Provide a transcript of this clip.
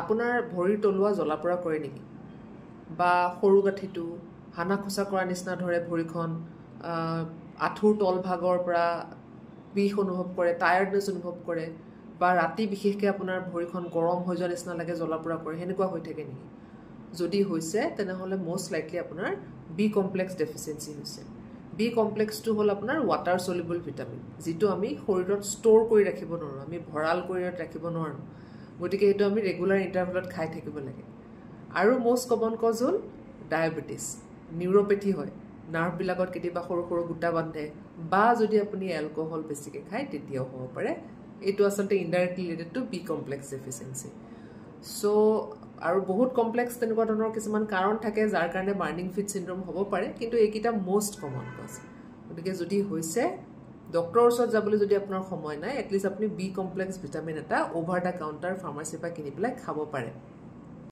আপোনাৰ ভৰিৰ তলুৱা জ্বলা-পোৰা কৰে নেকি বা সৰু গাঁঠিটো হানা খোচা কৰা নিচিনা ধৰে ভৰিখন আঁঠুৰ তল ভাগৰ পৰা বিষ অনুভৱ কৰে টায়াৰ্ডনেছ অনুভৱ কৰে বা ৰাতি বিশেষকৈ আপোনাৰ ভৰিখন গৰম হৈ যোৱা নিচিনা লাগে জ্বলা-পোৰা কৰে হেনেকুৱা হৈ থাকে নেকি যদি হৈছে তেনেহলে মোষ্ট লাইকলি আপোনাৰ বি কমপ্লেক্স ডেফিচিয়েন্সি হৈছে বি কমপ্লেক্সটো হ'ল আপোনাৰ ৱাটাৰ সলিউবল ভিটামিন যিটো আমি শৰীৰত ষ্ট'ৰ কৰি ৰাখিব নোৱাৰো আমি ভৰাল কৰি ৰাখিব নোৱাৰো গতিকে এইটো আমি ৰেগুলাৰ ইন্টাৰভেলত খাই থাকিব লাগে আৰু মোষ্ট কমন কজ হ'ল ডায়াবেটিছ নিউৰোপেথি হয় নাৰ্ভ বিলাকত কেতিয়াবা সৰু সৰু গুটা বান্ধে বা যদি আপুনি এলকহল বেছিকৈ খায় তেতিয়াও হ'ব পাৰে এইটো আচলতে indirectly related to B complex deficiency so আৰু বহুত কমপ্লেক্স তেনেকুৱা ধৰণৰ কিছুমান কাৰণ থাকে যাৰ কাৰণে বাৰ্নিং ফিট সিনড্ৰোম হ'ব পাৰে কিন্তু এইকেইটা মোষ্ট কমন কজ গতিকে যদি হৈছে ডক্টৰৰ ওচৰত যাবলৈ যদি আপোনাৰ সময় নাই এটলিষ্ট আপুনি বি কমপ্লেক্স ভিটামিন এটা ওভাৰ দা কাউণ্টাৰ ফাৰ্মাচীৰ পৰা কিনি পেলাই খাব পাৰে